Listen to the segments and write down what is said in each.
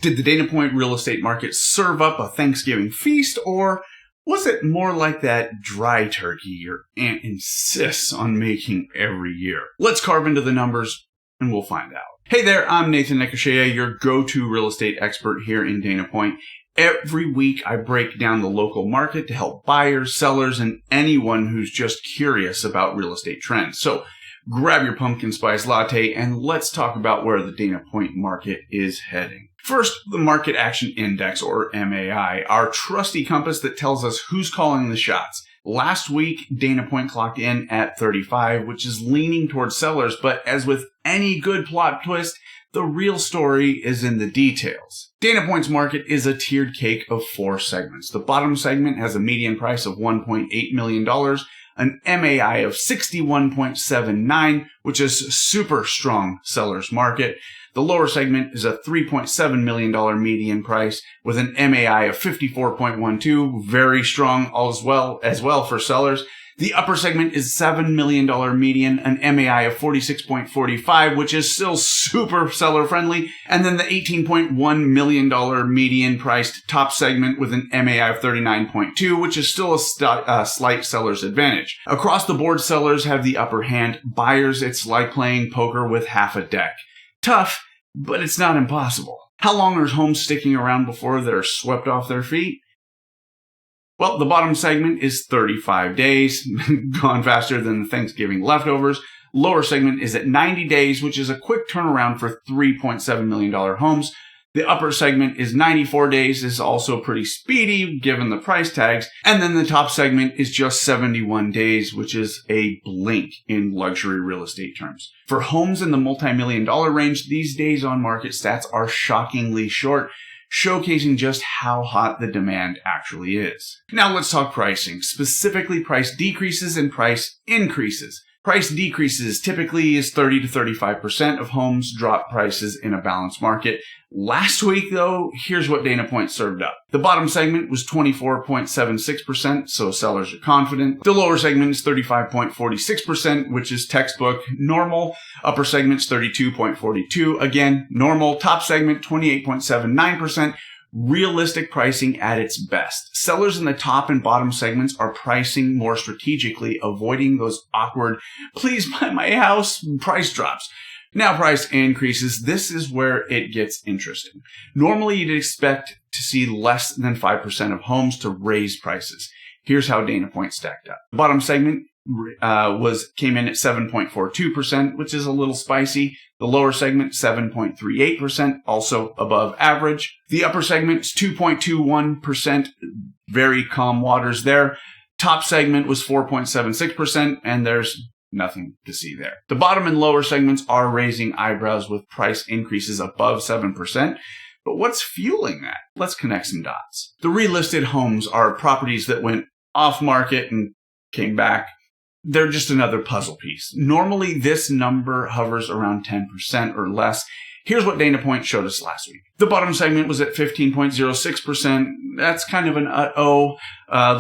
Did the Dana Point real estate market serve up a Thanksgiving feast, or was it more like that dry turkey your aunt insists on making every year? Let's carve into the numbers and we'll find out. Hey there, I'm nathannecochea, your go-to real estate expert here in Dana Point. Every week I break down the local market to help buyers, sellers, and anyone who's just curious about real estate trends. So grab your pumpkin spice latte and let's talk about where the Dana Point market is heading. First, the Market Action Index, or MAI, our trusty compass that tells us who's calling the shots. Last week, Dana Point clocked in at 35, which is leaning towards sellers, but as with any good plot twist, the real story is in the details. Dana Point's market is a tiered cake of 4 segments. The bottom segment has a median price of $1.8 million, an MAI of 61.79, which is a super strong seller's market. The lower segment is a $3.7 million median price with an MAI of 54.12, very strong as well for sellers. The upper segment is $7 million median, an MAI of 46.45, which is still super seller friendly. And then the $18.1 million median priced top segment with an MAI of 39.2, which is still a slight seller's advantage. Across the board, sellers have the upper hand. Buyers, it's like playing poker with half a deck. Tough, but it's not impossible. How long are homes sticking around before they're swept off their feet? Well, the bottom segment is 35 days, gone faster than the Thanksgiving leftovers. Lower segment is at 90 days, which is a quick turnaround for $3.7 million homes. The upper segment is 94 days, is also pretty speedy given the price tags. And then the top segment is just 71 days, which is a blink in luxury real estate terms. For homes in the multi-million dollar range, these days on market stats are shockingly short, showcasing just how hot the demand actually is. Now let's talk pricing, specifically price decreases and price increases. Price decreases typically is 30 to 35% of homes drop prices in a balanced market. Last week, though, here's what Dana Point served up. The bottom segment was 24.76%, so sellers are confident. The lower segment is 35.46%, which is textbook normal. Upper segment's 32.42%, again, normal. Top segment, 28.79%. Realistic pricing at its best. Sellers in the top and bottom segments are pricing more strategically, avoiding those awkward, please buy my house price drops. Now price increases. This is where it gets interesting. Normally you'd expect to see less than 5% of homes to raise prices. Here's how Dana Point stacked up. The bottom segment came in at 7.42%, which is a little spicy. The lower segment, 7.38%, also above average. The upper segment is 2.21%, very calm waters there. Top segment was 4.76%, and there's nothing to see there. The bottom and lower segments are raising eyebrows with price increases above 7%. But what's fueling that? Let's connect some dots. The relisted homes are properties that went off market and came back. They're just another puzzle piece. Normally, this number hovers around 10% or less. Here's what Dana Point showed us last week. The bottom segment was at 15.06%. That's kind of an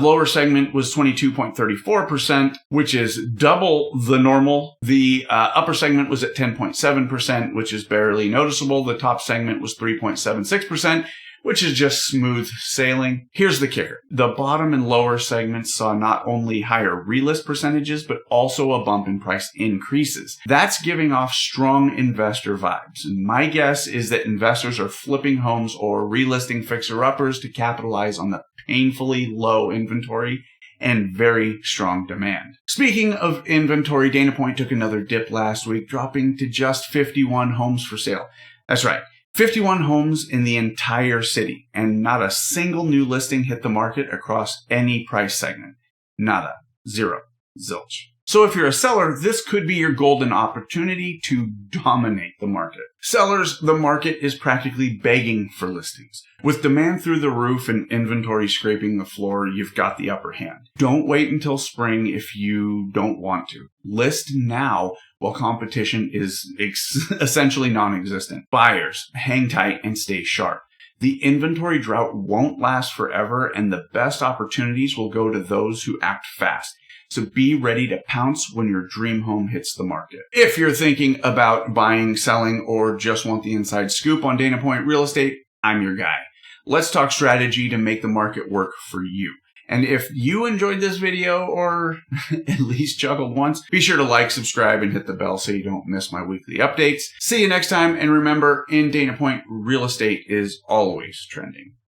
lower segment was 22.34%, which is double the normal. The upper segment was at 10.7%, which is barely noticeable. The top segment was 3.76%. Which is just smooth sailing. Here's the kicker. The bottom and lower segments saw not only higher relist percentages, but also a bump in price increases. That's giving off strong investor vibes. And my guess is that investors are flipping homes or relisting fixer-uppers to capitalize on the painfully low inventory and very strong demand. Speaking of inventory, Dana Point took another dip last week, dropping to just 51 homes for sale. That's right. 51 homes in the entire city, and not a single new listing hit the market across any price segment. Nada. Zero. Zilch. So if you're a seller, this could be your golden opportunity to dominate the market. Sellers, the market is practically begging for listings. With demand through the roof and inventory scraping the floor, you've got the upper hand. Don't wait until spring if you don't want to. List now while competition is essentially non-existent. Buyers, hang tight and stay sharp. The inventory drought won't last forever, and the best opportunities will go to those who act fast. So be ready to pounce when your dream home hits the market. If you're thinking about buying, selling, or just want the inside scoop on Dana Point Real Estate, I'm your guy. Let's talk strategy to make the market work for you. And if you enjoyed this video, or at least chuckled once, be sure to like, subscribe, and hit the bell so you don't miss my weekly updates. See you next time, and remember, in Dana Point, real estate is always trending.